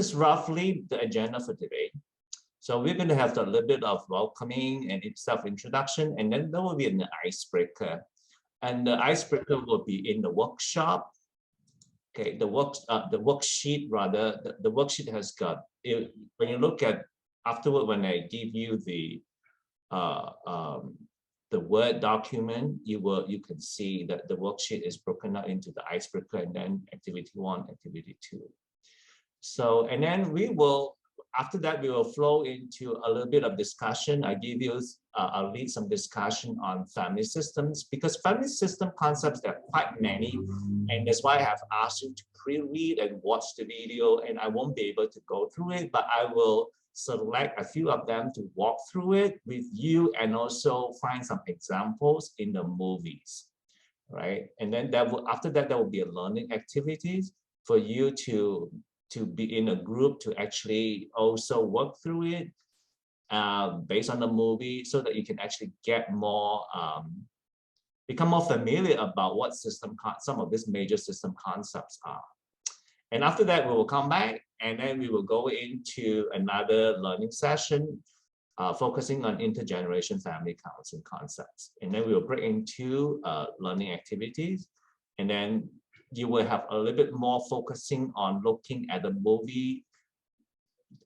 is roughly the agenda for today. So we're going to have a little bit of welcoming and self-introduction, and then there will be an icebreaker. And the icebreaker will be in the workshop. Okay, the worksheet rather, the worksheet has got, when you look at afterward, when I give you the Word document, you can see that the worksheet is broken out into the icebreaker and then activity 1, activity 2. So, and then we will, after that, we will flow into a little bit of discussion. I'll lead some discussion on family systems, because family system concepts, there are quite many. And that's why I have asked you to pre-read and watch the video, and I won't be able to go through it, but I will select a few of them to walk through it with you and also find some examples in the movies, right? And then after that, there will be a learning activities for you to be in a group to actually also work through it based on the movie, so that you can actually get more, become more familiar about what some of these major system concepts are. And after that, we will come back and then we will go into another learning session focusing on intergeneration family counseling concepts. And then we will break into learning activities, and then you will have a little bit more focusing on looking at the movie,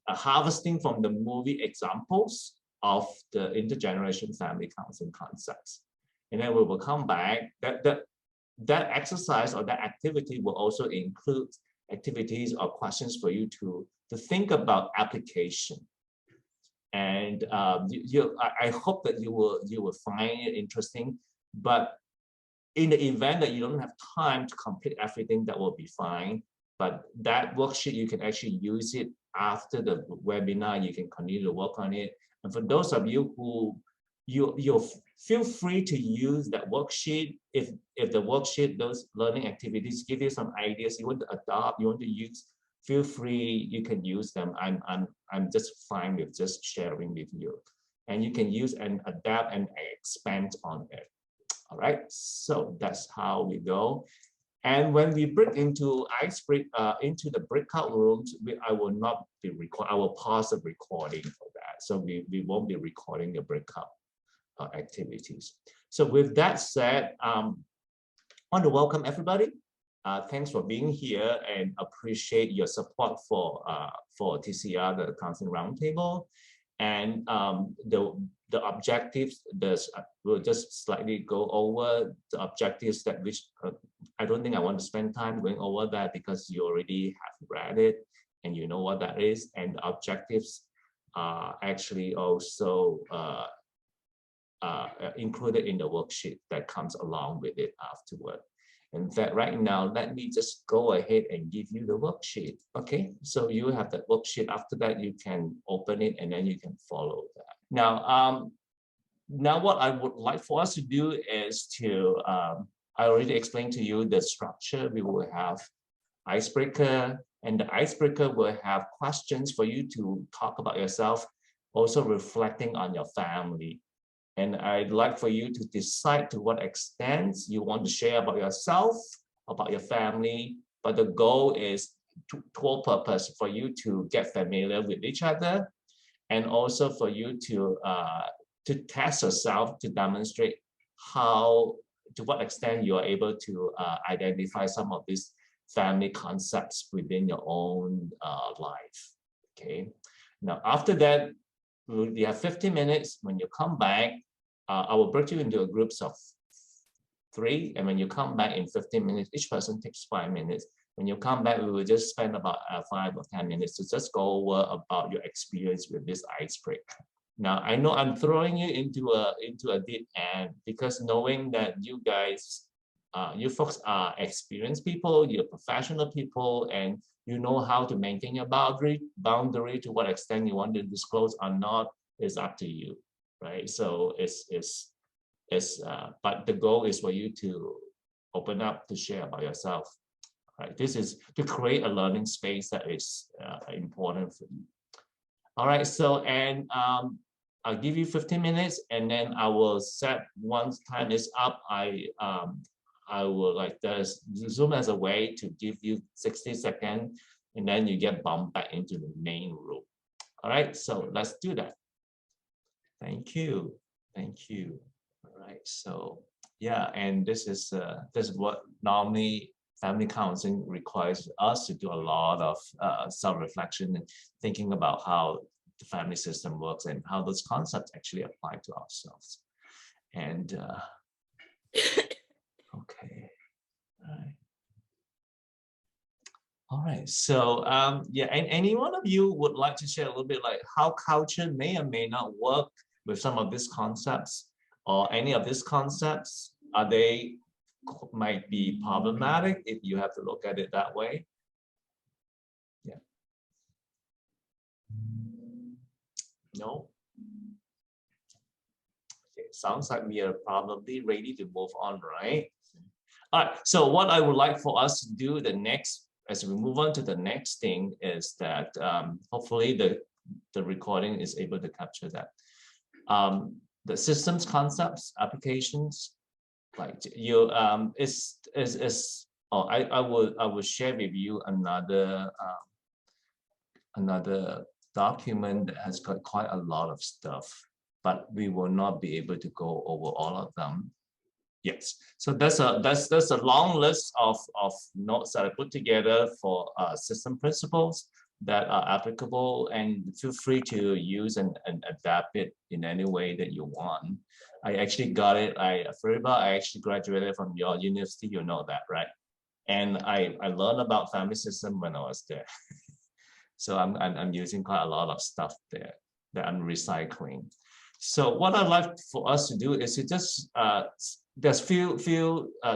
harvesting from the movie examples of the intergeneration family counseling concepts. And then we will come back. That exercise or that activity will also include activities or questions for you to think about application. And I hope that you will find it interesting. But in the event that you don't have time to complete everything, that will be fine. But that worksheet, you can actually use it after the webinar. You can continue to work on it. And for those of you who you feel free to use that worksheet. If the worksheet, those learning activities give you some ideas you want to adopt, you want to use, feel free, you can use them. I'm just fine with just sharing with you. And you can use and adapt and expand on it. All right, so that's how we go. And when we break into into the breakout rooms, I will not be I will pause the recording for that. So we won't be recording the breakout activities. So with that said, I want to welcome everybody. Thanks for being here and appreciate your support for TCR, the Counseling Roundtable. And the objectives, we'll just slightly go over the objectives that I don't think I want to spend time going over that, because you already have read it and you know what that is. And the objectives are actually also included in the worksheet that comes along with it afterward. In fact, right now, let me just go ahead and give you the worksheet. Okay, so you have that worksheet. After that, you can open it and then you can follow that. Now, what I would like for us to do is to, I already explained to you the structure. We will have icebreaker, and the icebreaker will have questions for you to talk about yourself, also reflecting on your family. And I'd like for you to decide to what extent you want to share about yourself, about your family, but the goal is dual purpose, for you to get familiar with each other, and also for you to test yourself, to demonstrate to what extent you are able to identify some of these family concepts within your own life. Okay. Now, after that, we have 15 minutes. When you come back, I will break you into groups of 3, and when you come back in 15 minutes, each person takes 5 minutes. When you come back, we will just spend about 5 or 10 minutes to just go over about your experience with this icebreaker. Now, I know I'm throwing you into a deep end, because knowing that you guys, you folks are experienced people, you're professional people, and you know how to maintain your boundary. To what extent you want to disclose or not is up to you. Right, so but the goal is for you to open up to share about yourself. Right, this is to create a learning space that is important for you. All right, so I'll give you 15 minutes, and then I will set, once time is up, I will like this Zoom as a way to give you 60 seconds and then you get bumped back into the main room. All right, so let's do that. Thank you. Thank you. All right, so yeah, and this is what normally family counseling requires us to do a lot of self-reflection and thinking about how the family system works and how those concepts actually apply to ourselves. And okay, all right. So yeah, and any one of you would like to share a little bit like how culture may or may not work with some of these concepts, or any of these concepts? Are they might be problematic if you have to look at it that way? Yeah. No. Okay, sounds like we are probably ready to move on, right? All right. So what I would like for us to do the next, as we move on to the next thing, is that hopefully the recording is able to capture that. The systems, concepts, applications, like you I will share with you another another document that has got quite a lot of stuff, but we will not be able to go over all of them. Yes, so that's a long list of notes that I put together for system principles that are applicable, and feel free to use and adapt it in any way that you want. I actually got it. I actually graduated from your university, you know that, right? And I learned about family system when I was there. So I'm using quite a lot of stuff there that I'm recycling. So what I'd like for us to do is to just there's few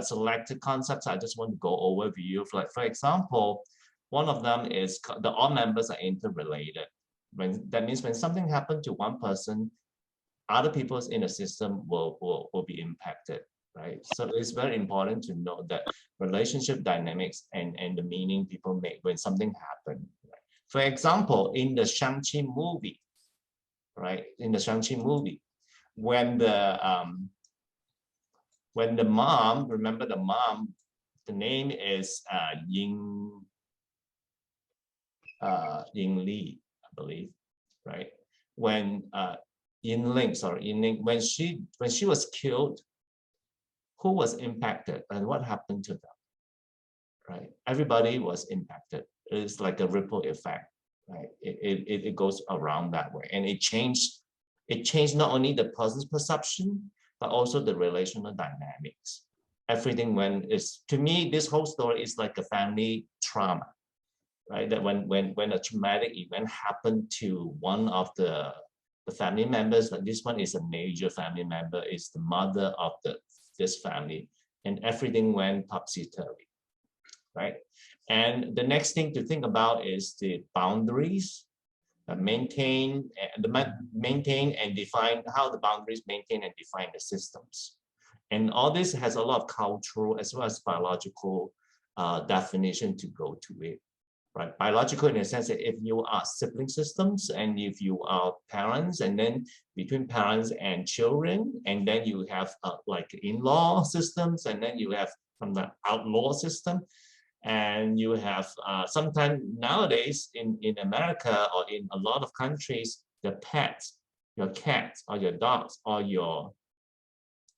selected concepts I just want to go over with you. Like for example, one of them is all members are interrelated. That means when something happens to one person, other people in the system will be impacted, right? So it's very important to know that relationship dynamics and the meaning people make when something happens. Right? For example, in the Shang-Chi movie, right? In the Shang-Chi movie, when the mom, remember the mom, the name is Ying Li, I believe, right? When Yingling, when she was killed, who was impacted and what happened to them, right? Everybody was impacted. It's like a ripple effect, right? It goes around that way, and it changed not only the person's perception, but also the relational dynamics. Everything to me, this whole story is like a family trauma, right? That when a traumatic event happened to one of the family members, like this one is a major family member, is the mother of this family, and everything went topsy-turvy, right? And the next thing to think about is the boundaries, maintain and define how the boundaries maintain and define the systems. And all this has a lot of cultural as well as biological definition to go to it, right? Biological in the sense that if you are sibling systems and if you are parents, and then between parents and children, and then you have like in-law systems, and then you have from the outlaw system, and you have sometimes nowadays in America or in a lot of countries, the pets, your cats or your dogs or your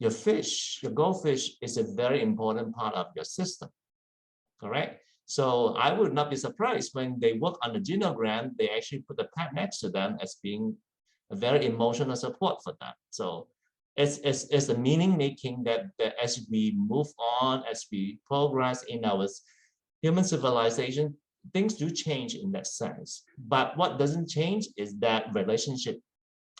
fish, your goldfish is a very important part of your system, correct? So I would not be surprised when they work on the genogram, they actually put the pet next to them as being a very emotional support for them. So it's a meaning making that as we move on, as we progress in our human civilization, things do change in that sense. But what doesn't change is that relationship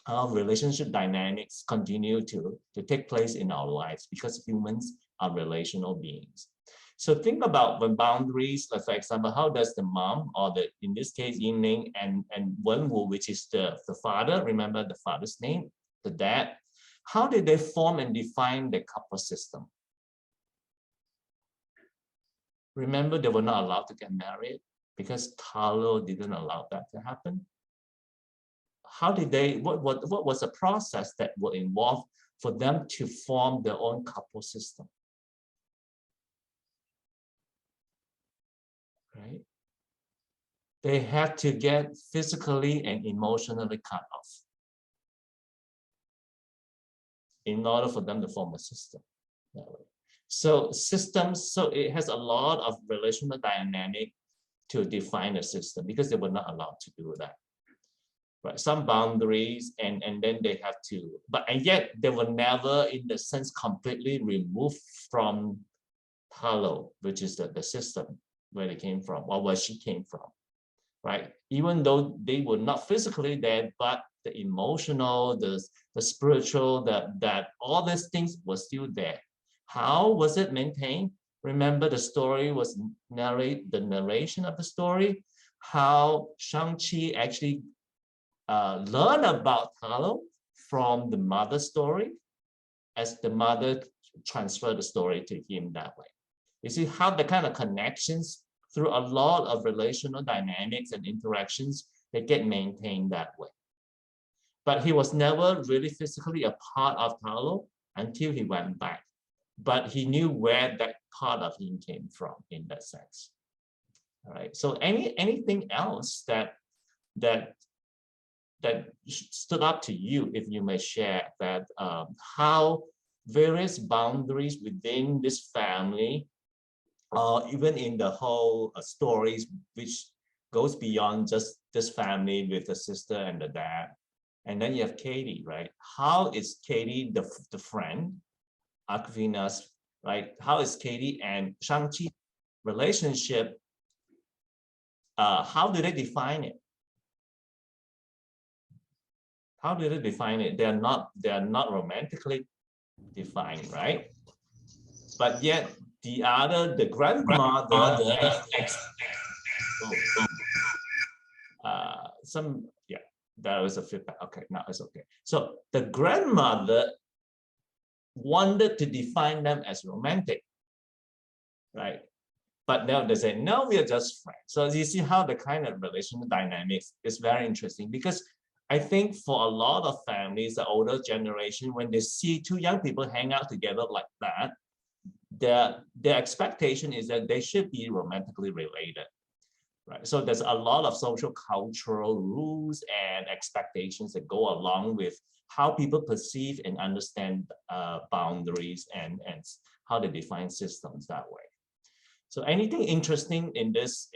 dynamics continue to take place in our lives because humans are relational beings. So think about when boundaries, like for example, how does the mom, or in this case, Yingling and Wenwu, which is the father, remember the father's name, the dad, how did they form and define the couple system? Remember, they were not allowed to get married because Talo didn't allow that to happen. How did they, what was the process that were involved for them to form their own couple system? Right? they have to get physically and emotionally cut off in order for them to form a system. So systems, so it has a lot of relational dynamic to define a system because they were not allowed to do that. Right, some boundaries, and then they have to, and yet they were never, in the sense, completely removed from Talo, which is the system where they came from, or where she came from, right? Even though they were not physically there, but the emotional, the spiritual, that all these things were still there. How was it maintained? Remember, the story was the narration of the story, how Shang-Chi actually learn about Talo from the mother's story, as the mother transferred the story to him that way. You see how the kind of connections through a lot of relational dynamics and interactions, they get maintained that way. But he was never really physically a part of Talo until he went back. But he knew where that part of him came from in that sense. All right. So anything else that stood up to you, if you may share that, how various boundaries within this family, even in the whole stories, which goes beyond just this family with the sister and the dad. And then you have Katie, right? How is Katie the friend, Aquafina's, right? How is Katie and Shang-Chi relationship? How do they define it? How do they define it? They are not romantically defined, right? But yet the grandmother, that was a feedback. Okay, now it's okay. So the grandmother wanted to define them as romantic, right? But now they say, no, we are just friends. So you see how the kind of relational dynamics is very interesting, because I think for a lot of families, the older generation, when they see two young people hang out together like that, their expectation is that they should be romantically related, right? So there's a lot of social cultural rules and expectations that go along with how people perceive and understand boundaries and how they define systems that way. So anything interesting in this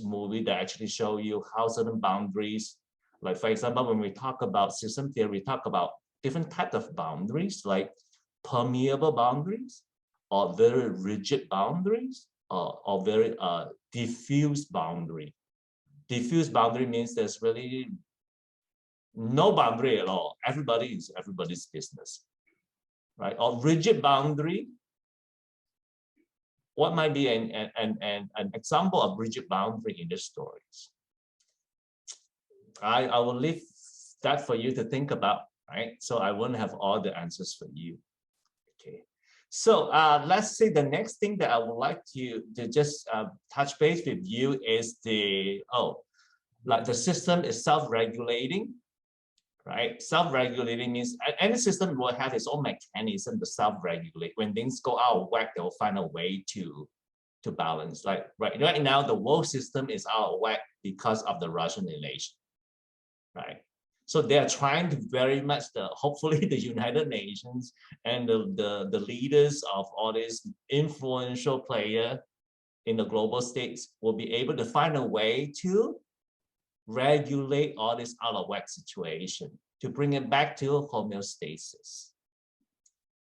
movie that actually show you how certain boundaries, like for example, when we talk about system theory, we talk about different types of boundaries, like permeable boundaries, or very rigid boundaries, or very diffuse boundary. Diffuse boundary means there's really no boundary at all. Everybody is everybody's business, right? Or rigid boundary. What might be an example of rigid boundary in the stories? I will leave that for you to think about, right? So I won't have all the answers for you. Okay. So let's say the next thing that I would like to just touch base with you is like the system is self-regulating, right? Self-regulating means any system will have its own mechanism to self-regulate. When things go out of whack, they'll find a way to balance. Like right now, the world system is out of whack because of the Russian invasion, right? So they are trying to very much, hopefully the United Nations and the leaders of all these influential players in the global states will be able to find a way to regulate all this out of whack situation, to bring it back to homeostasis,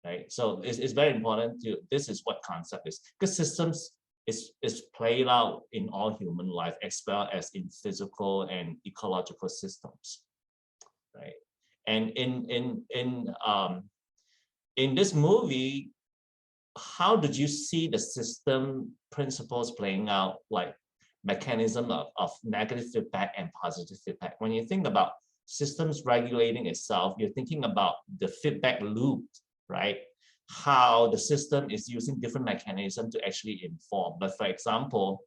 right? So it's very important this is what concept is, because systems is played out in all human life as well as in physical and ecological systems, right? And in this movie, how did you see the system principles playing out, like mechanism of negative feedback and positive feedback? When you think about systems regulating itself, you're thinking about the feedback loop, right? How the system is using different mechanisms to actually inform. But for example,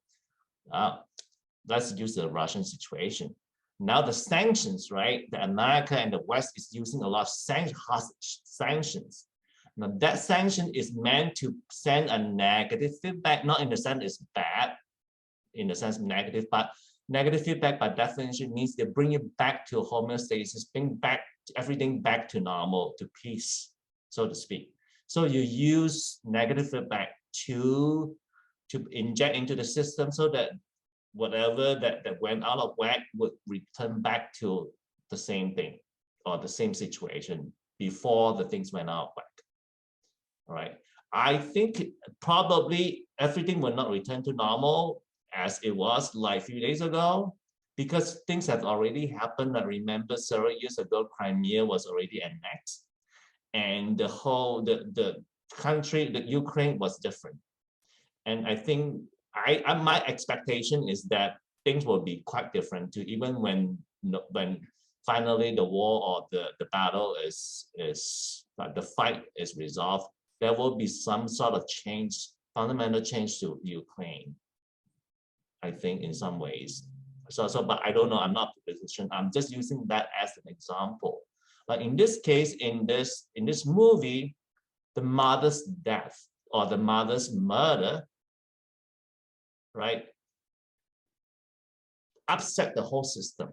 let's use the Russian situation. Now the sanctions, right? The America and the West is using a lot of sanctions. Now that sanction is meant to send a negative feedback, not in the sense it's bad, in a sense negative, but negative feedback by definition means they bring you back to homeostasis, bring back everything back to normal, to peace, so to speak. So you use negative feedback to inject into the system so that whatever that went out of whack would return back to the same thing or the same situation before the things went out of whack. All right. I think probably everything will not return to normal as it was like a few days ago, because things have already happened. I remember several years ago, Crimea was already annexed, and the whole the country, the Ukraine, was different. And I think my expectation is that things will be quite different too, even when finally the war or the battle is the fight is resolved. There will be some sort of change, fundamental change to Ukraine, I think, in some ways. But I don't know, I'm not in a position. I'm just using that as an example. But in this case, in this movie, the mother's death or the mother's murder, right, upset the whole system.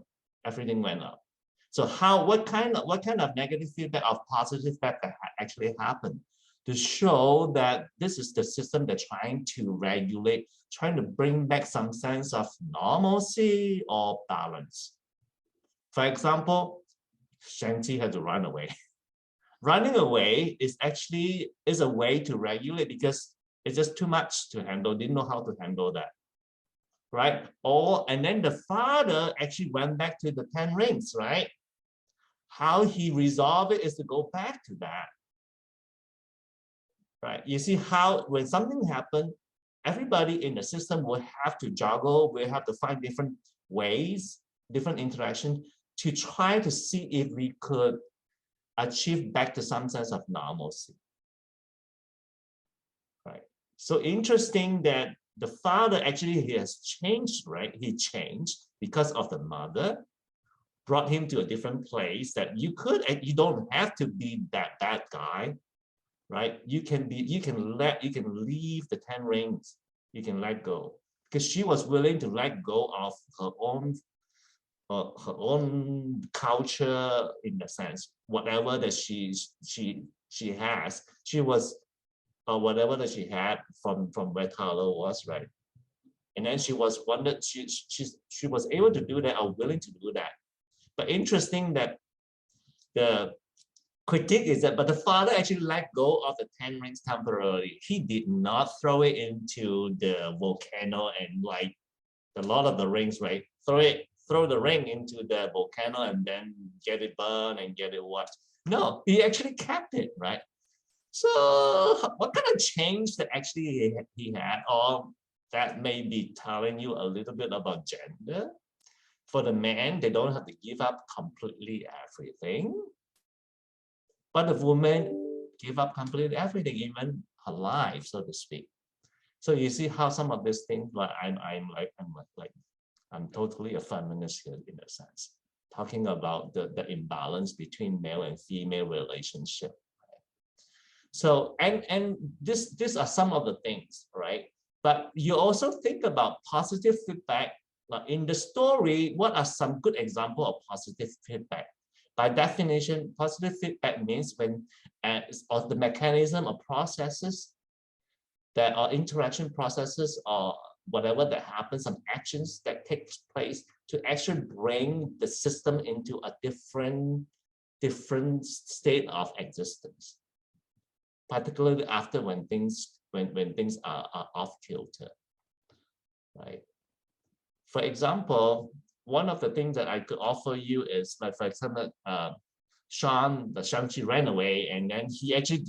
Everything went up. So what kind of negative feedback or positive feedback actually happened to show that this is the system they're trying to regulate, trying to bring back some sense of normalcy or balance. For example, Shang-Chi had to run away. Running away is a way to regulate because it's just too much to handle, didn't know how to handle that. Right? And then the father actually went back to the 10 rings, right? How he resolved it is to go back to that. Right? You see how when something happened, everybody in the system will have to juggle, will have to find different ways, different interactions to try to see if we could achieve back to some sense of normalcy. Right? So interesting that the father actually he has changed, right? He changed because of the mother, brought him to a different place that you don't have to be that bad guy, right? You can leave the 10 rings, you can let go, because she was willing to let go of her own culture, in a sense, whatever that she has, she was whatever that she had from where Carlo was, right? And then she was able to do that or willing to do that. But interesting that the critique is that, but the father actually let go of the 10 rings temporarily. He did not throw it into the volcano and like a lot of the rings, right? Throw the ring into the volcano and then get it burned and get it what? No, he actually kept it, right? So what kind of change that actually he had, or that may be telling you a little bit about gender? For the man, they don't have to give up completely everything. But the woman give up completely everything, even her life, so to speak. So you see how some of these things, like I'm totally a feminist here in a sense, talking about the imbalance between male and female relationship. So and these are some of the things, right? But you also think about positive feedback. Like in the story, what are some good examples of positive feedback? By definition, positive feedback means when or the mechanism or processes that are interaction processes or whatever that happens, some actions that takes place to actually bring the system into a different state of existence, particularly after when things are off kilter, right? For example, one of the things that I could offer you is, like, for example, Shang-Chi ran away, and then he actually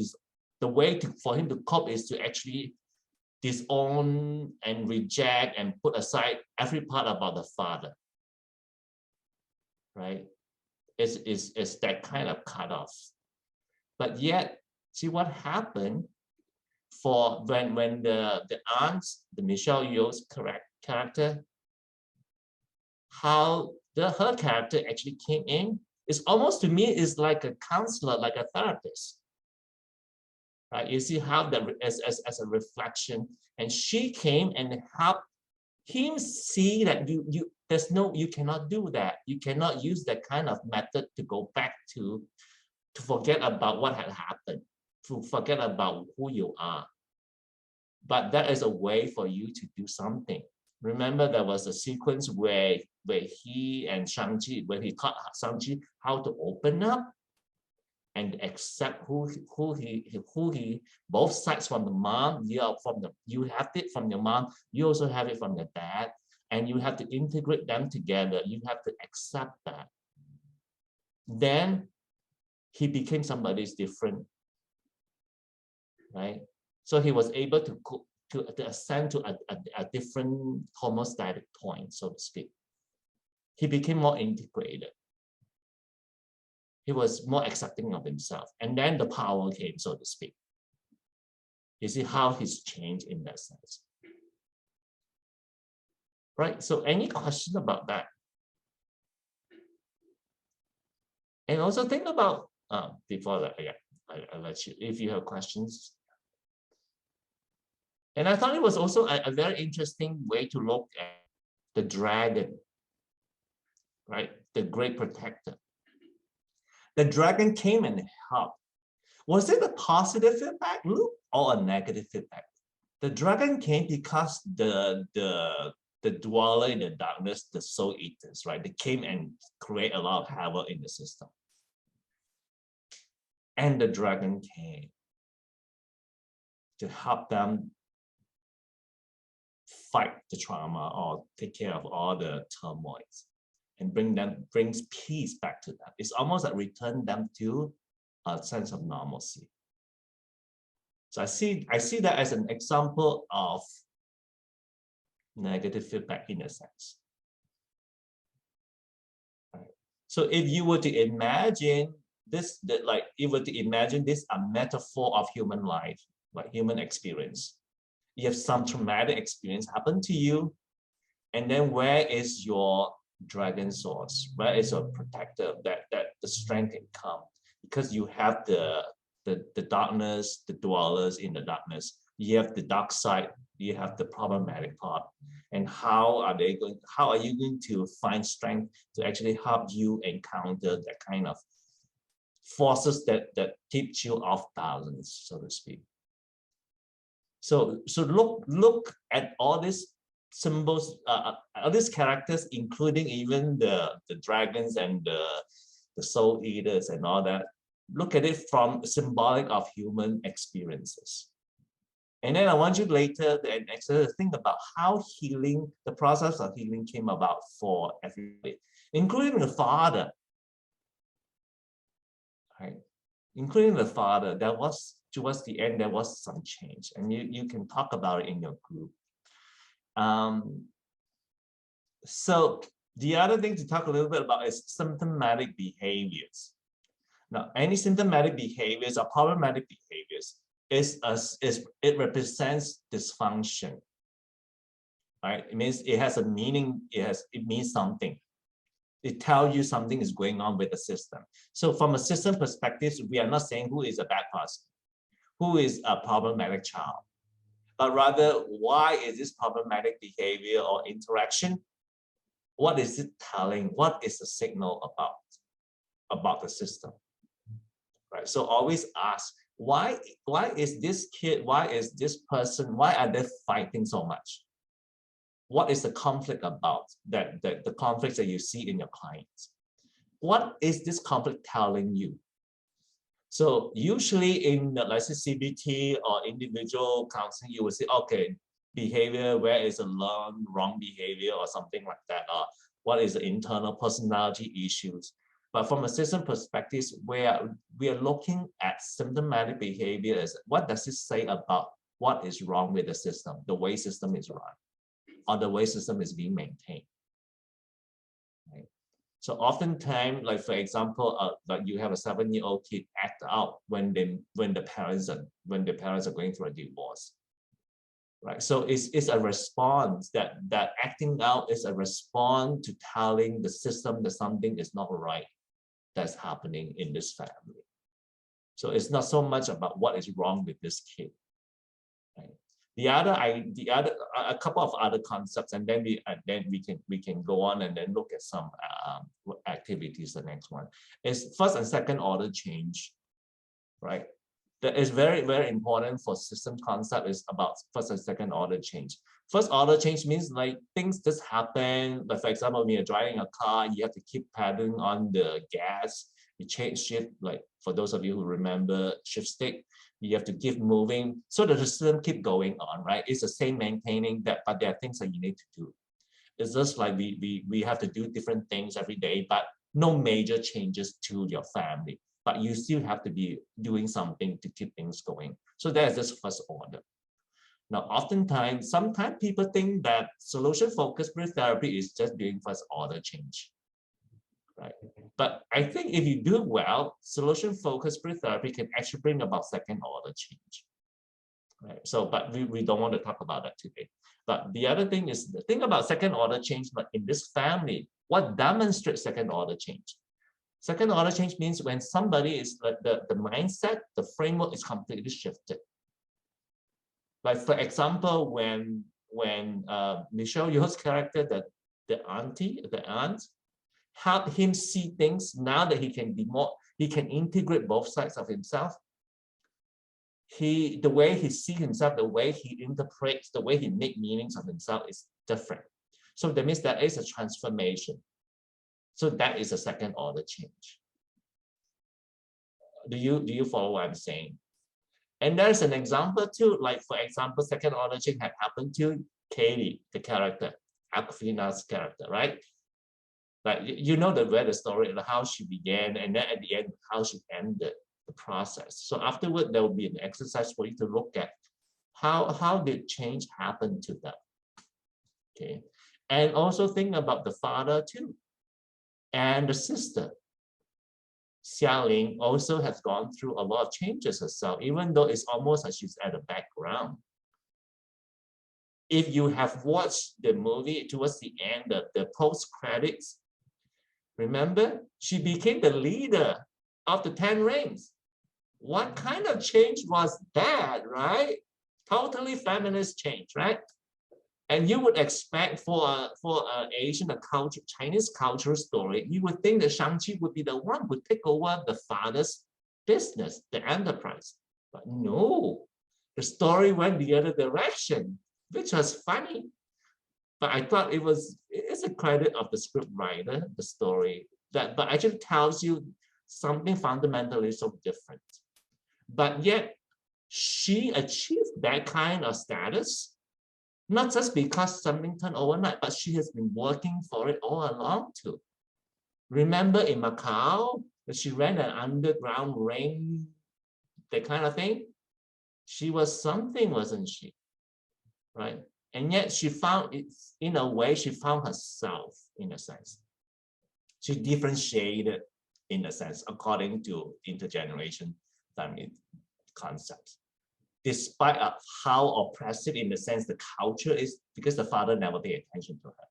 the way for him to cope is to actually disown and reject and put aside every part about the father, right? It's that kind of cutoff. But yet, see what happened for when the aunts, the Michelle Yeoh's character, how her character actually came in, it's almost, to me, is like a counselor, like a therapist, right? You see how as a reflection, and she came and helped him see that you cannot do that. You cannot use that kind of method to go back to forget about what had happened, to forget about who you are. But that is a way for you to do something. Remember, there was a sequence where he and Shang-Chi, when he taught Shang-Chi how to open up and accept who he, both sides from the mom, you have it from your mom, you also have it from your dad, and you have to integrate them together. You have to accept that. Then he became somebody different, right? So he was able to ascend to a different homostatic point, so to speak. He became more integrated. He was more accepting of himself. And then the power came, so to speak. You see how he's changed in that sense. Right? So any question about that? And also think about, before that, yeah, I'll let you, if you have questions. And I thought it was also a very interesting way to look at the dragon, right? The great protector. The dragon came and helped. Was it a positive feedback loop or a negative feedback? The dragon came because the dweller in the darkness, the soul eaters, right? They came and create a lot of havoc in the system. And the dragon came to help them fight the trauma or take care of all the turmoils and brings peace back to them. It's almost like return them to a sense of normalcy. So I see that as an example of negative feedback in a sense. Right. So if you were to imagine this, a metaphor of human life, like human experience. You have some traumatic experience happen to you, and then where is your dragon source? Where is your protector that the strength can come? Because you have the darkness, the dwellers in the darkness. You have the dark side. You have the problematic part. And how are you going to find strength to actually help you encounter that kind of forces that keep you off balance, so to speak? So look at all these symbols, all these characters, including even the dragons and the soul eaters and all that. Look at it from symbolic of human experiences. And then I want you later to think about how healing, the process of healing came about for everybody, including the father. Right? Including the father, there was, towards the end, there was some change, and you can talk about it in your group. So the other thing to talk a little bit about is symptomatic behaviors. Now, any symptomatic behaviors or problematic behaviors it represents dysfunction. Right? It means it has a meaning. It means something. It tells you something is going on with the system. So from a system perspective, we are not saying who is a bad person, who is a problematic child, but rather why is this problematic behavior or interaction? What is it telling? What is the signal about the system? Right. So always ask, why is this kid, why is this person, why are they fighting so much? What is the conflict about, the conflicts that you see in your clients? What is this conflict telling you? So usually in, let's say, CBT or individual counseling, you will say, okay, behavior, where is a wrong behavior or something like that, or what is the internal personality issues. But from a system perspective, where we are looking at symptomatic behaviors, what does it say about what is wrong with the system, the way system is run, or the way system is being maintained? Right? So oftentimes, like for example, like you have a 7-year-old kid act out when the parents are going through a divorce. Right? So it's a response that acting out is a response to telling the system that something is not right that's happening in this family. So it's not so much about what is wrong with this kid. Right? A couple of other concepts, and then we can go on and then look at some activities. The next one is first and second order change, right? That is very, very important for system concept is about first and second order change. First order change means like things just happen. But for example, when you're driving a car, you have to keep pedaling on the gas. You change shift, like for those of you who remember shift stick, you have to keep moving so that the system keep going on, right? It's the same maintaining that, but there are things that you need to do. It's just like we have to do different things every day, but no major changes to your family. But you still have to be doing something to keep things going. So that's just first order. Now, oftentimes, sometimes people think that solution-focused brief therapy is just doing first order change, right? But I think if you do well, solution-focused brief therapy can actually bring about second order change, right? So, but we don't want to talk about that today. But the other thing is, the thing about second order change, but in this family, what demonstrates second order change? Second order change means when somebody is the mindset, the framework is completely shifted. Like for example, when Michelle Yeoh's character, the aunt, helped him see things now that he can integrate both sides of himself. The way he sees himself, the way he interprets, the way he makes meanings of himself is different. So that means there is a transformation. So that is a second order change. Do you follow what I'm saying? And there's an example too, like for example, second order change had happened to Katie, the character, Aquafina's character, right? Like you know where the story, how she began, and then at the end, how she ended the process. So afterward, there will be an exercise for you to look at how did change happen to them. Okay. And also think about the father too. And the sister, Xialing, also has gone through a lot of changes herself, even though it's almost like she's at the background. If you have watched the movie towards the end, the post-credits, remember, she became the leader of the 10 Rings. What kind of change was that, right? Totally feminist change, right? And you would expect for an Asian culture, Chinese cultural story, you would think that Shang-Chi would be the one who take over the father's business, the enterprise. But no, the story went the other direction, which was funny. But I thought it's a credit of the script writer, the story, but actually tells you something fundamentally so different. But yet, she achieved that kind of status not just because something turned overnight, but she has been working for it all along too. Remember in Macau, that she ran an underground ring, that kind of thing? She was something, wasn't she? Right? And yet she found it, in a way, she found herself, in a sense. She differentiated, in a sense, according to intergeneration family concepts. Despite how oppressive in the sense the culture is, because the father never paid attention to her.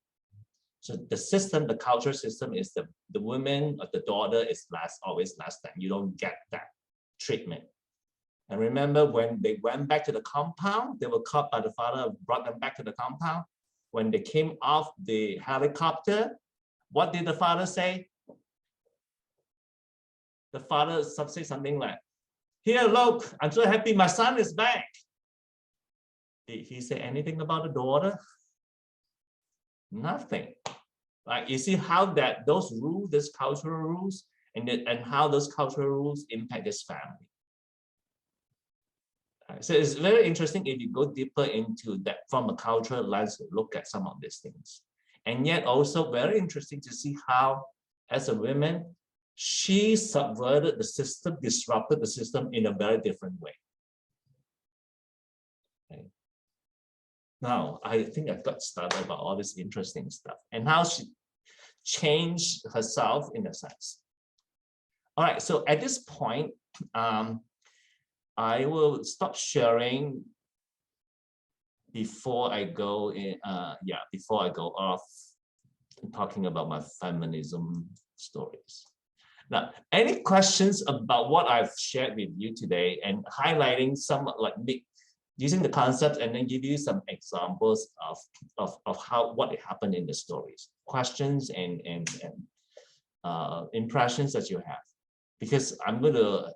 So the system, the culture system is the woman or the daughter is always last time. You don't get that treatment. And remember when they went back to the compound, they were caught by the father, brought them back to the compound. When they came off the helicopter, what did the father say? The father said something like, "Here, look, I'm so happy my son is back." Did he say anything about the daughter? Nothing. Like you see how that those rules, these cultural rules, and how those cultural rules impact this family. So it's very interesting if you go deeper into that from a cultural lens to look at some of these things. And yet also very interesting to see how, as a woman, she subverted the system, disrupted the system in a very different way. Okay. Now, I think I've got started about all this interesting stuff and how she changed herself in a sense. All right, so at this point, I will stop sharing before I go in, before I go off talking about my feminism stories. Now, any questions about what I've shared with you today and highlighting some like using the concepts and then give you some examples of how what happened in the stories, questions and impressions that you have. Because I'm going to,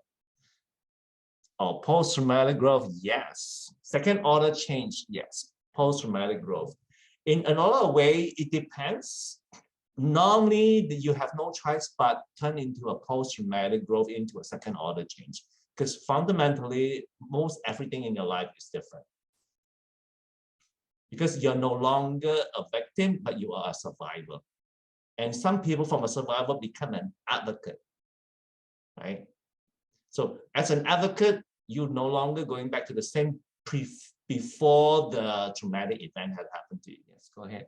post-traumatic growth, yes. Second order change, yes. Post-traumatic growth. In another way, it depends. Normally, you have no choice but turn into a post-traumatic growth into a second order change. Because fundamentally, most everything in your life is different. Because you're no longer a victim, but you are a survivor. And some people from a survivor become an advocate, right? So as an advocate, you're no longer going back to the same before the traumatic event had happened to you. Yes, go ahead.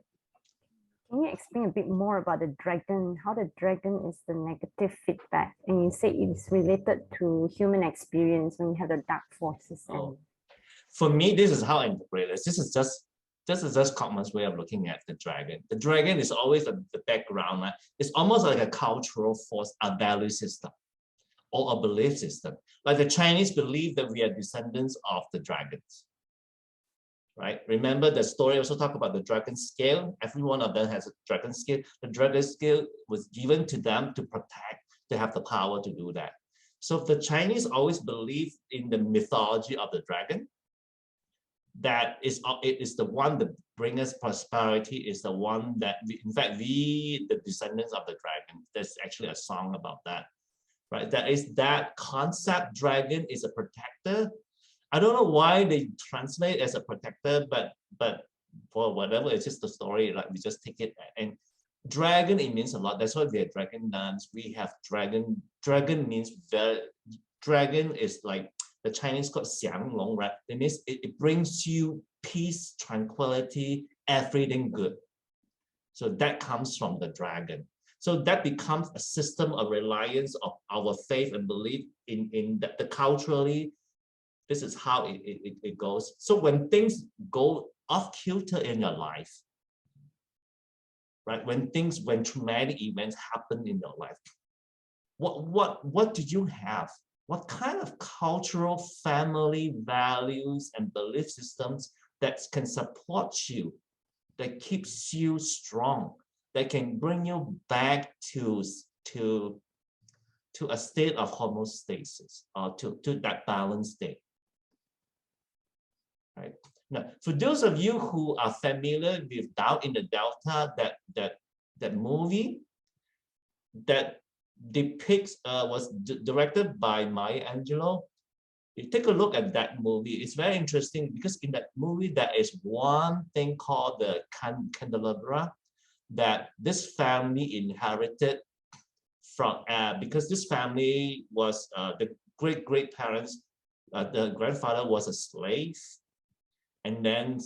Can you explain a bit more about the dragon, how the dragon is the negative feedback? And you say it's related to human experience when you have the dark forces. For me, this is how I interpret it. This is just Kaufman's way of looking at the dragon. The dragon is always the background. Right? It's almost like a cultural force, a value system, or a belief system. Like the Chinese believe that we are descendants of the dragons. Right? Remember the story also talk about the dragon scale. Every one of them has a dragon scale. The dragon scale was given to them to protect, to have the power to do that. So the Chinese always believe in the mythology of the dragon. That is, it is the one that brings us prosperity. Is the one that in fact, the descendants of the dragon. There's actually a song about that, right? That is that concept. Dragon is a protector. I don't know why they translate as a protector, but for whatever, it's just the story. Like we just take it. And dragon, it means a lot. That's why we have dragon dance. We have dragon. Dragon means dragon is like the Chinese called xiang long, right? It means it brings you peace, tranquility, everything good. So that comes from the dragon. So that becomes a system of reliance of our faith and belief in the culturally. This is how it goes. So when things go off kilter in your life, right? When traumatic events happen in your life, what do you have? What kind of cultural, family values and belief systems that can support you, that keeps you strong, that can bring you back to a state of homeostasis or to that balanced state? Right. Now, for those of you who are familiar with Down in the Delta, that movie that depicts was directed by Maya Angelou. You take a look at that movie. It's very interesting because in that movie there is one thing called the candelabra that this family inherited from because this family was the great parents. The grandfather was a slave. And then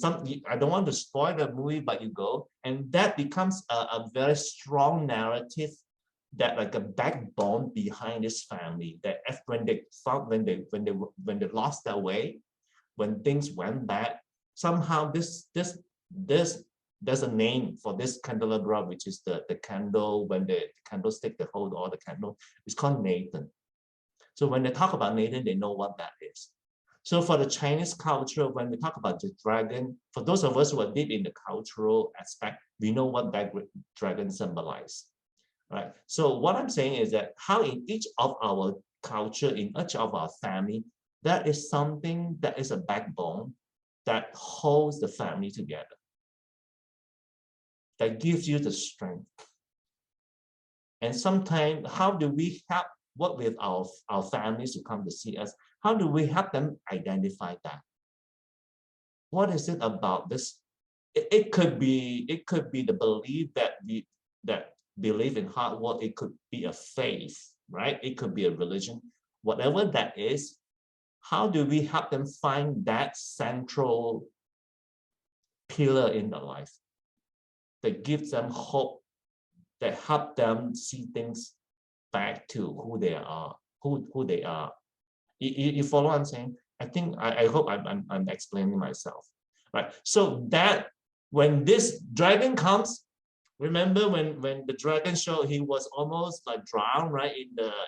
I don't want to spoil the movie, but you go, and that becomes a very strong narrative, that like a backbone behind this family. That when they lost their way, when things went bad, somehow there's a name for this candelabra, which is the candle. When the candlestick that hold all the candle, it's called Nathan. So when they talk about Nathan, they know what that is. So for the Chinese culture, when we talk about the dragon, for those of us who are deep in the cultural aspect, we know what that dragon symbolizes, right? So what I'm saying is that how in each of our culture, in each of our family, there is something that is a backbone that holds the family together, that gives you the strength. And sometimes, how do we work with our families to come to see us? How do we help them identify that? What is it about this? It could be the belief that believe in hard work. It could be a faith, right? It could be a religion. Whatever that is, how do we help them find that central pillar in their life that gives them hope, that help them see things back to who they are, who they are. You follow what I'm saying? I think I hope I'm explaining myself, right? So that when this dragon comes, remember when the dragon showed, he was almost like drowned, right,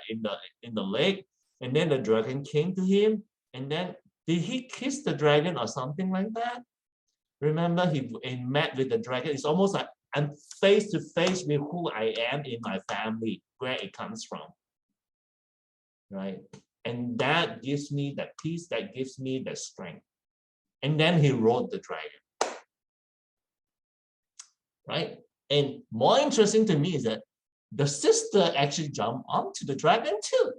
in the lake, and then the dragon came to him, and then Did he kiss the dragon or something like that? Remember, he met with the dragon. It's almost like I'm face to face with who I am in my family, where it comes from, right? And that gives me that peace, that gives me the strength. And then he rode the dragon, right? And more interesting to me is that the sister actually jumped onto the dragon too.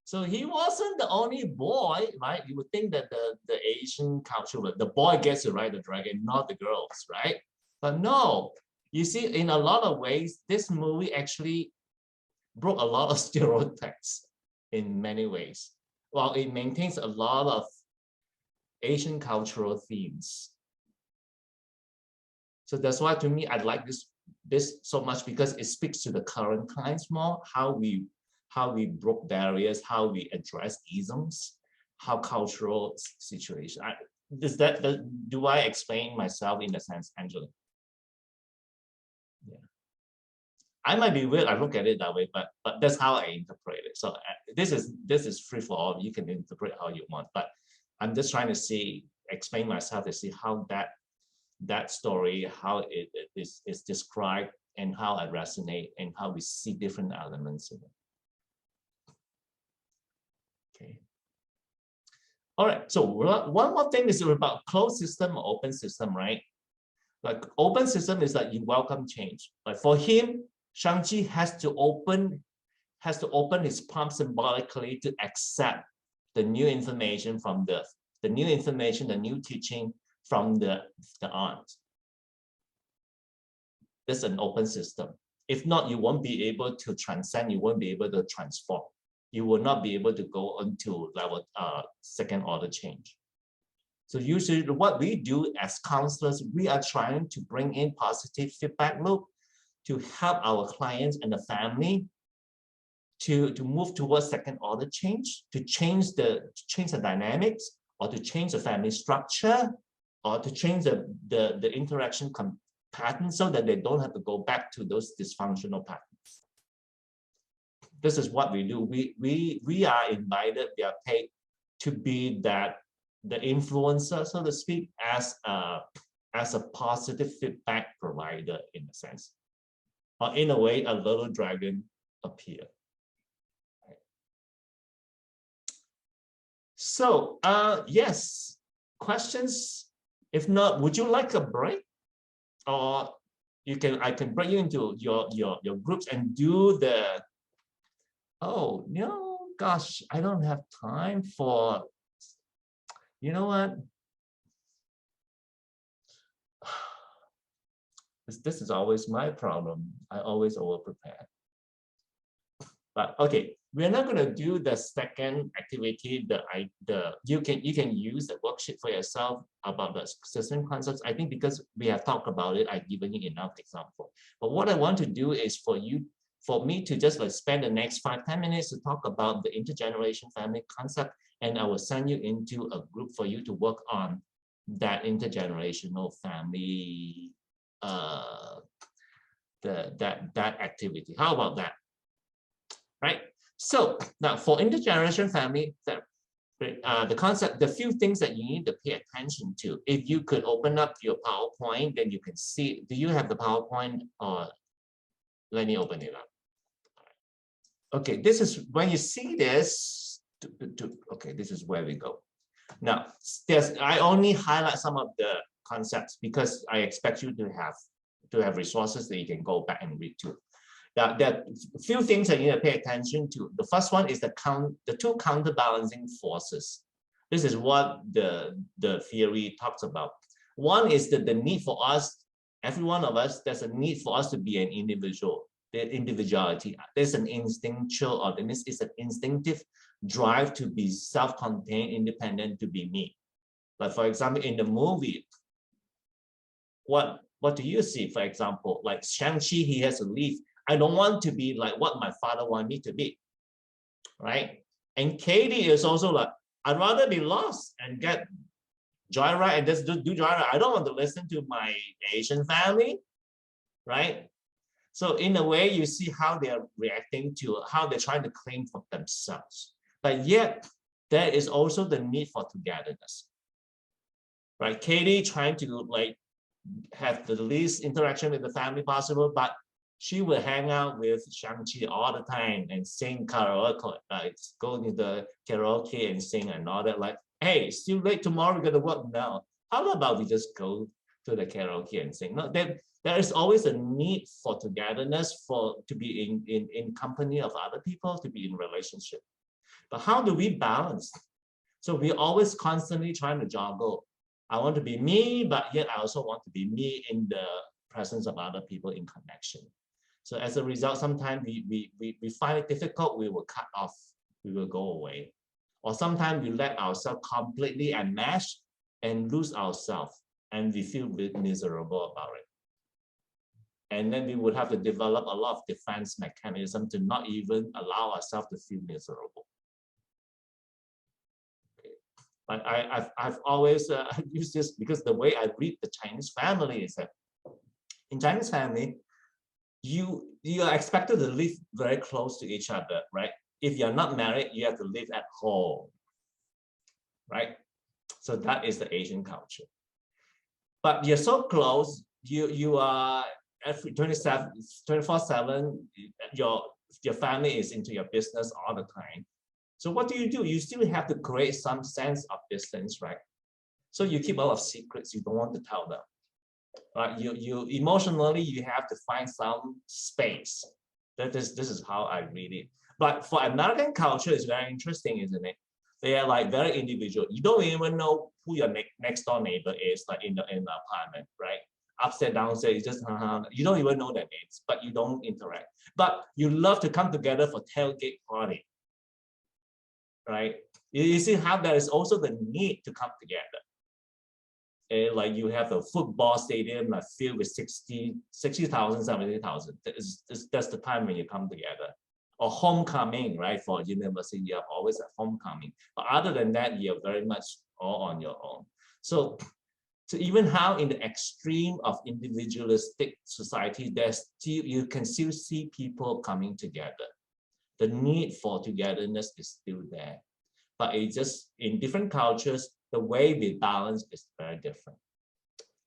So he wasn't the only boy, right? You would think that the Asian culture, the boy gets to ride the dragon, not the girls, right? But no, you see, in a lot of ways, this movie actually broke a lot of stereotypes in many ways. Well, it maintains a lot of Asian cultural themes. So that's why, to me, I like this so much, because it speaks to the current times more, how we broke barriers, how we address isms, how cultural situation. Do I explain myself in a sense, Angela? Yeah. I might be weird. I look at it that way, but that's how I interpret it. So this is free for all. You can interpret how you want, but I'm just trying to explain myself to see how that story, how it is described, and how I resonate, and how we see different elements in it. Okay. All right. So one more thing is about closed system or open system, right? Like open system is that you welcome change. Like for him, Shang-Chi has to open his palm symbolically to accept the new information from the new teaching from the aunt. This is an open system. If not, you won't be able to transcend. You won't be able to transform. You will not be able to go into level second order change. So usually what we do as counselors, we are trying to bring in positive feedback loop to help our clients and the family to move towards second order change, to change the dynamics, or to change the family structure, or to change the interaction pattern, so that they don't have to go back to those dysfunctional patterns. This is what we do. We are invited, we are paid to be the influencer, so to speak, as a positive feedback provider, in a sense. Or in a way, a little dragon appeared. So yes, questions? If not, would you like a break? Or I can bring you into your groups and do the, oh no, gosh, I don't have time for, you know what? This is always my problem. I always over prepare. But okay, we're not going to do the second activity. You can use the worksheet for yourself about the system concepts. I think because we have talked about it, I've given you enough example. But what I want to do is for me to just like spend the next 5-10 minutes to talk about the intergeneration family concept, and I will send you into a group for you to work on that intergenerational family, that activity. How about that? Right. So now for intergeneration family, the concept, the few things that you need to pay attention to. If you could open up your PowerPoint, then you can see. Do you have the PowerPoint? Or let me open it up. Okay, this is when you see this. Okay, this is where we go. Now, I only highlight some of the concepts because I expect you to have resources that you can go back and read to. There are a few things that you need to pay attention to. The first one is the two counterbalancing forces. This is what the theory talks about. One is that the need for us, every one of us, there's a need for us to be an individual. The individuality. There's an instinctual, or it's an instinctive drive to be self-contained, independent, to be me. Like for example, in the movie, what do you see? For example, like Shang-Chi, he has to leave. I don't want to be like what my father wanted me to be, right? And Katie is also like, I'd rather be lost and get joyride and just do joyride. I don't want to listen to my Asian family, right? So in a way, you see how they're reacting to, how they're trying to claim for themselves. But yet, there is also the need for togetherness, right? Katie trying to like have the least interaction with the family possible, but she will hang out with Shang-Chi all the time and sing karaoke, like go to the karaoke and sing and all that. Like, hey, it's too late, tomorrow we're gonna work now. How about we just go to the karaoke and sing? No, there is always a need for togetherness, for to be in company of other people, to be in relationship. But how do we balance? So we always constantly trying to juggle. I want to be me, but yet I also want to be me in the presence of other people in connection. So as a result, sometimes we find it difficult, we will cut off, we will go away. Or sometimes we let ourselves completely enmesh and lose ourselves, and we feel miserable about it. And then we would have to develop a lot of defense mechanism to not even allow ourselves to feel miserable. I've always used this because the way I read the Chinese family is that in Chinese family, you are expected to live very close to each other, right? If you're not married, you have to live at home, right? So that is the Asian culture. But you're so close, you are every 24/7, your family is into your business all the time. So what do? You still have to create some sense of distance, right? So you keep a lot of secrets, you don't want to tell them. Right? You emotionally, you have to find some space. This is how I read it. But for American culture, it's very interesting, isn't it? They are like very individual. You don't even know who your next door neighbor is, like in the apartment, right? Upstairs, downstairs, you just you don't even know their names, but you don't interact. But you love to come together for tailgate party, right? You see how there is also the need to come together. Like you have a football stadium like filled with 60,000, 70,000. That's the time when you come together. Or homecoming, right? For university, you have always a homecoming. But other than that, you're very much all on your own. So even how in the extreme of individualistic society, you can still see people coming together. The need for togetherness is still there. But it's just in different cultures, the way we balance is very different.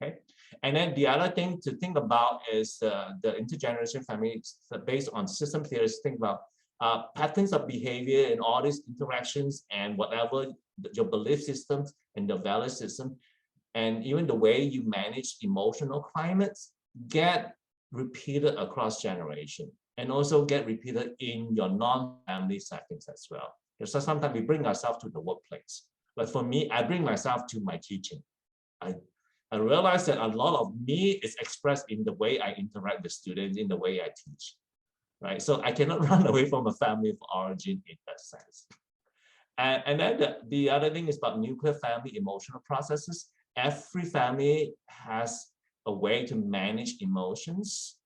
Okay, and then the other thing to think about is the intergenerational family based on system theories. Think about patterns of behavior in all these interactions and whatever your belief systems and your value system, and even the way you manage emotional climates get repeated across generation, and also get repeated in your non-family settings as well. So sometimes we bring ourselves to the workplace. But for me, I bring myself to my teaching. I realize that a lot of me is expressed in the way I interact with students, in the way I teach, right? So I cannot run away from a family of origin in that sense. And then the other thing is about nuclear family emotional processes. Every family has a way to manage emotions,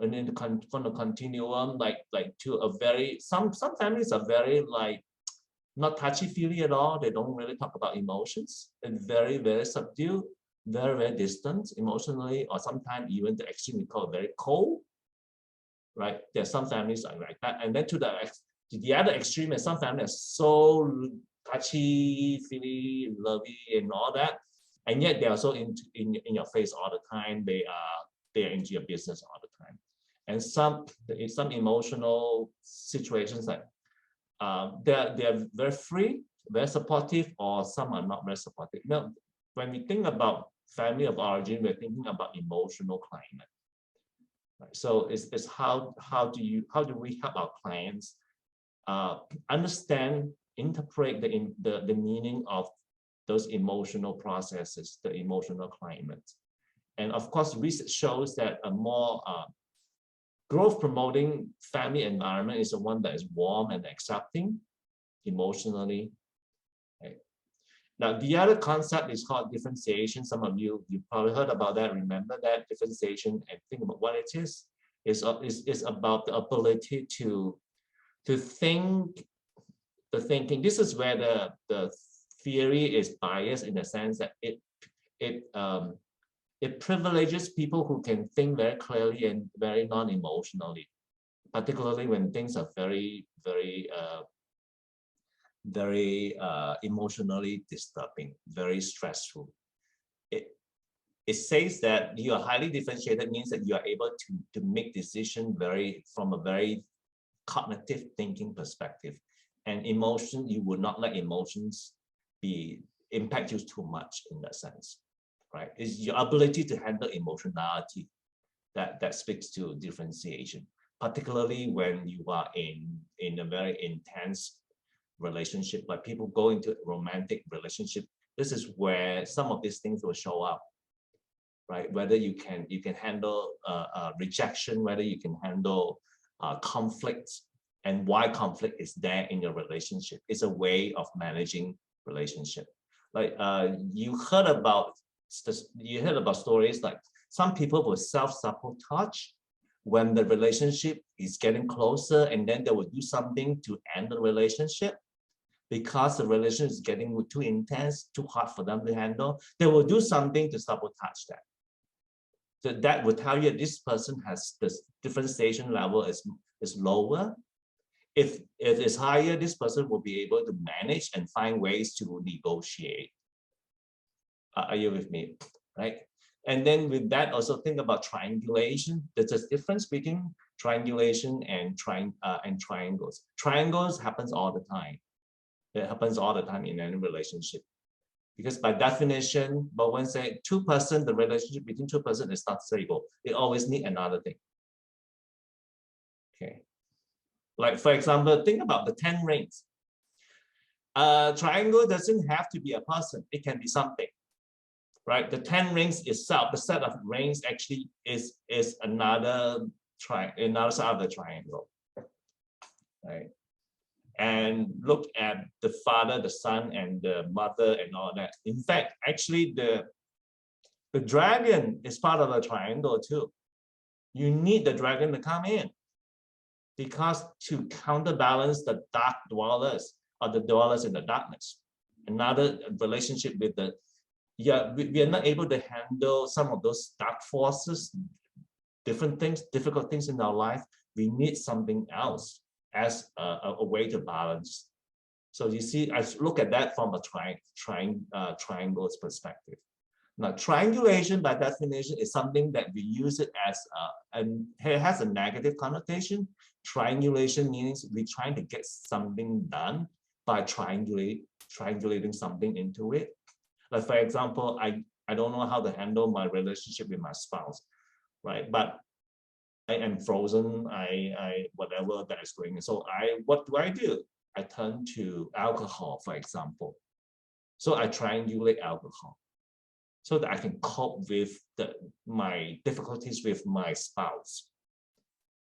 and then from the continuum, like to a very some families are very like not touchy-feely at all. They don't really talk about emotions, and very, very subdued, very, very distant emotionally, or sometimes even the extreme we call very cold, right? There are some families are like that. And then to the other extreme, and some families are so touchy-feely, lovey, and all that. And yet they're also in your face all the time. They're into your business all the time. And some emotional situations like they're very free, very supportive, or some are not very supportive. Now, when we think about family of origin, we're thinking about emotional climate. Right? So it's how do we help our clients understand, interpret the meaning of those emotional processes, the emotional climate. And of course, research shows that a more growth promoting family environment is the one that is warm and accepting emotionally. Okay. Now, the other concept is called differentiation. Some of you probably heard about that. Remember that differentiation and think about what it is. It's about the ability to think, the thinking. This is where the theory is biased in the sense that it privileges people who can think very clearly and very non-emotionally, particularly when things are very, very very emotionally disturbing, very stressful. It says that you are highly differentiated means that you are able to make decisions from a very cognitive thinking perspective. And emotion, you would not let emotions impact you too much in that sense, right? It's your ability to handle emotionality that speaks to differentiation, particularly when you are in a very intense relationship, like people go into a romantic relationship. This is where some of these things will show up, right? Whether you can handle rejection, whether you can handle conflicts, and why conflict is there in your relationship. It's a way of managing relationship. Like you heard about stories like some people will self-sabotage when the relationship is getting closer, and then they will do something to end the relationship because the relationship is getting too intense, too hard for them to handle. They will do something to sabotage that. So that would tell you this person has this differentiation level is lower. If it is higher, this person will be able to manage and find ways to negotiate. Are you with me? Right? And then with that, also think about triangulation. There's a difference between triangulation and triangles. Triangles happens all the time. It happens all the time in any relationship. Because by definition, but when say two person, the relationship between two person is not stable. It always need another thing. Okay. Like for example, think about the 10 rings. A triangle doesn't have to be a person. It can be something, right? The 10 rings itself, the set of rings actually is another side of the triangle, right? And look at the father, the son, and the mother, and all that. In fact, actually, the dragon is part of the triangle too. You need the dragon to come in, because to counterbalance the dark dwellers or the dwellers in the darkness. Another relationship with we are not able to handle some of those dark forces, different things, difficult things in our life. We need something else as a way to balance. So you see, I look at that from a triangle's perspective. Now, triangulation by definition is something that we use it as, and it has a negative connotation. Triangulation means we're trying to get something done by triangulating something into it. Like for example, I don't know how to handle my relationship with my spouse, right? But I am frozen, whatever that is going on. So what do? I turn to alcohol, for example. So I triangulate alcohol so that I can cope with my difficulties with my spouse.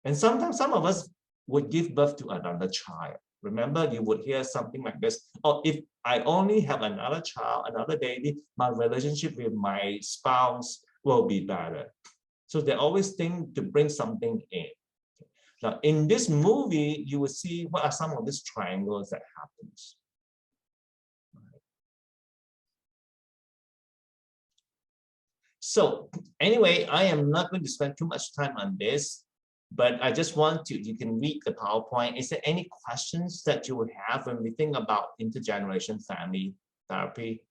And sometimes some of us would give birth to another child. Remember, you would hear something like this: oh, if I only have another child, another baby, my relationship with my spouse will be better. So they always think to bring something in. Now, in this movie, you will see what are some of these triangles that happens. So anyway, I am not going to spend too much time on this, but I just want you can read the PowerPoint. Is there any questions that you would have when we think about intergeneration family therapy?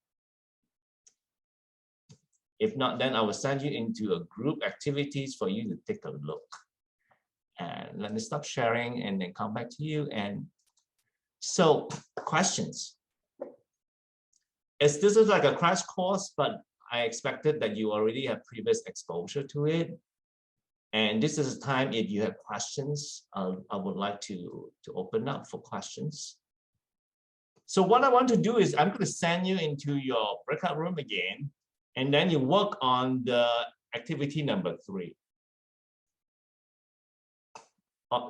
If not, then I will send you into a group activities for you to take a look. And let me stop sharing and then come back to you. And so questions. This is like a crash course, but I expected that you already have previous exposure to it. And this is a time if you have questions, I would like to open up for questions. So what I want to do is I'm going to send you into your breakout room again, and then you work on the activity number 3.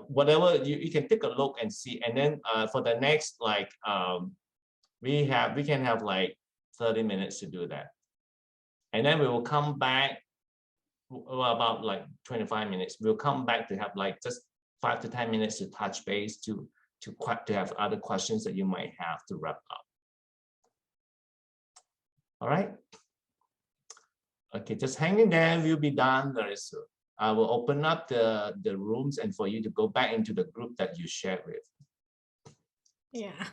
Whatever you can take a look and see, and then for the next we can have like 30 minutes to do that, and then we will come back about like 25 minutes. We'll come back to have like just 5 to 10 minutes to touch base to have other questions that you might have to wrap up. All right. Okay, just hang in there. We'll be done very soon. I will open up the rooms and for you to go back into the group that you shared with. Yeah.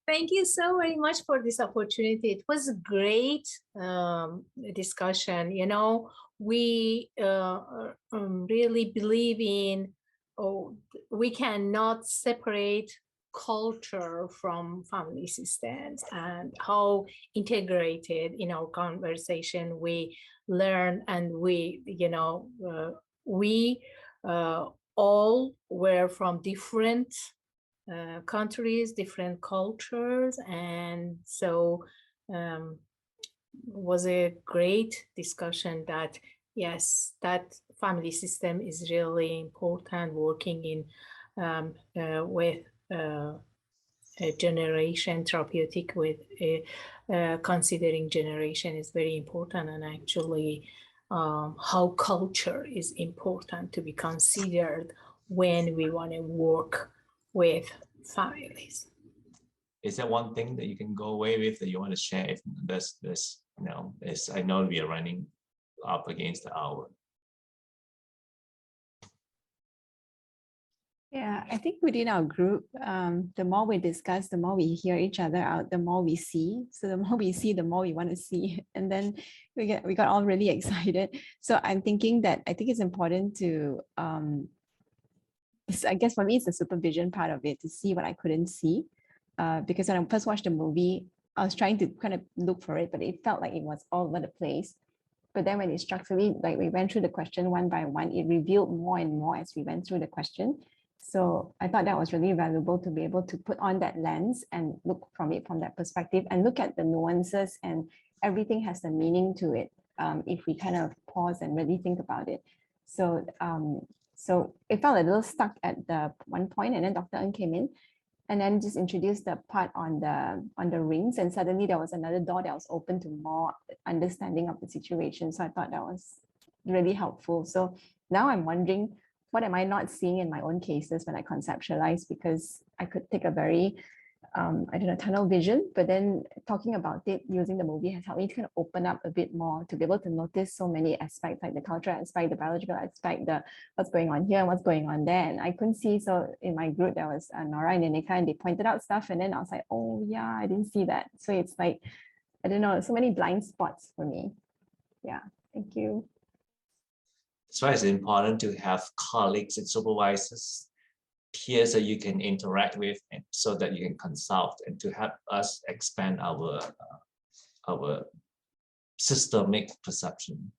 Thank you so very much for this opportunity. It was a great discussion. You know, we really believe in, oh, we cannot separate culture from family systems, and how integrated in our conversation we learn, and we, you know, we all were from different countries, different cultures, and so was a great discussion that yes, that family system is really important. Working in with a generation therapeutic with considering generation is very important, and actually how culture is important to be considered when we want to work with families. Is there one thing that you can go away with that you want to share? If this, you know, is, I know we are running up against the hour. Yeah, I think within our group, the more we discuss, the more we hear each other out, the more we see. So the more we see, the more we want to see. And then we got all really excited. So I'm thinking that I think it's important to, I guess for me, it's the supervision part of it, to see what I couldn't see. Because when I first watched the movie, I was trying to kind of look for it, but it felt like it was all over the place. But then when it structurally, like we went through the question one by one, it revealed more and more as we went through the question. So I thought that was really valuable to be able to put on that lens and look from it from that perspective and look at the nuances, and everything has a meaning to it if we kind of pause and really think about it. So so it felt a little stuck at the one point, and then Dr. Ng came in and then just introduced the part on the rings, and suddenly there was another door that was open to more understanding of the situation. So I thought that was really helpful. So now I'm wondering, what am I not seeing in my own cases when I conceptualize? Because I could take a very, I don't know, tunnel vision, but then talking about it using the movie has helped me to kind of open up a bit more, to be able to notice so many aspects, like the cultural aspect, the biological aspect, the what's going on here, what's going on there. And I couldn't see. So in my group, there was Nora and Nenika, and they pointed out stuff. And then I was like, oh yeah, I didn't see that. So it's like, I don't know, so many blind spots for me. Yeah, thank you. That's why it's important to have colleagues and supervisors, peers that you can interact with, and so that you can consult and to help us expand our systemic perception.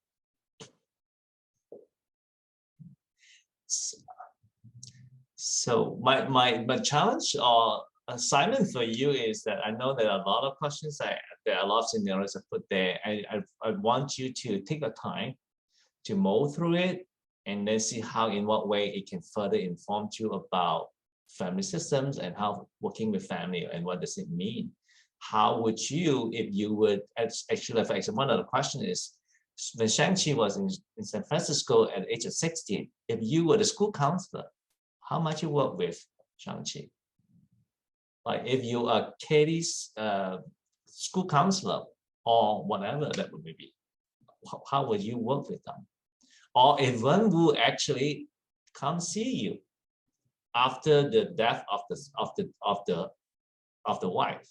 So my challenge or assignment for you is that I know there are a lot of questions, there are a lot of scenarios I put there. I want you to take the time to mull through it and then see how, in what way it can further inform you about family systems and how working with family and what does it mean. How would you, if you would, actually, for example, one of the questions is, when Shang-Chi was in San Francisco at the age of 16, if you were the school counselor, how much you work with Shang-Chi? Like if you are Katie's school counselor or whatever that would be, how would you work with them? Or if one will actually come see you after the death of the wife,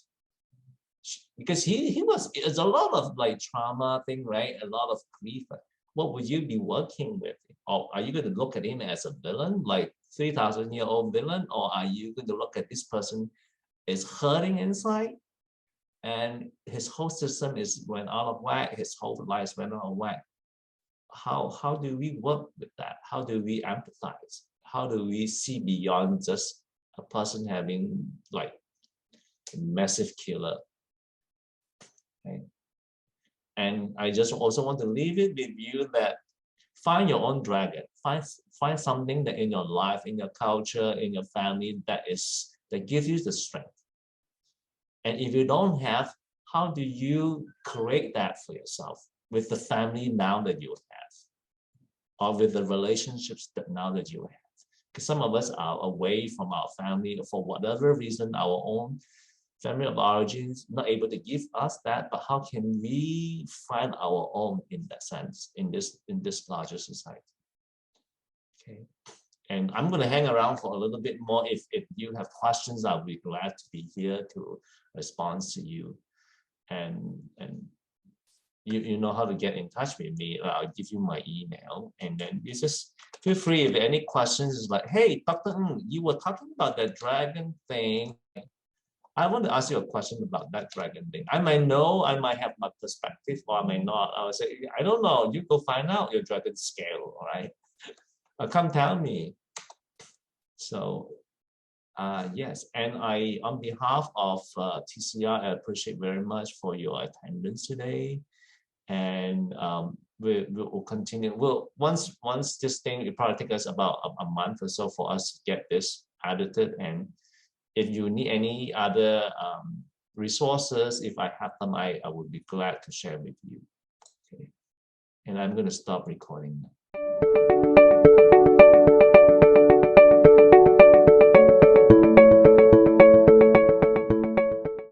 because he was, it's a lot of like trauma thing, right? A lot of grief. What would you be working with? Or are you going to look at him as a villain, like 3,000-year-old villain, or are you going to look at this person is hurting inside, and his whole system is went out of whack, his whole life went out of whack? How do we work with that? How do we empathize? How do we see beyond just a person having like a massive killer? Okay. And I just also want to leave it with you that find your own dragon. Find something that in your life, in your culture, in your family that gives you the strength. And if you don't have, how do you create that for yourself with the family now that you have, or with the relationships that now that you have? Because some of us are away from our family for whatever reason, our own family of origins not able to give us that, but how can we find our own in that sense in this larger society? Okay, And I'm going to hang around for a little bit more. If you have questions, I'll be glad to be here to respond to you. And you know how to get in touch with me. I'll give you my email, and then you just feel free. If any questions, it's like, hey, Dr. Ng, you were talking about that dragon thing. I want to ask you a question about that dragon thing. I might know, I might have my perspective, or I might not. I will say, I don't know. You go find out your dragon scale, all right? Come tell me. So, yes, and on behalf of TCR, I appreciate very much for your attendance today. And we will continue. Once this thing, it probably take us about a month or so for us to get this edited. And if you need any other resources, if I have them, I would be glad to share with you. Okay, and I'm going to stop recording now.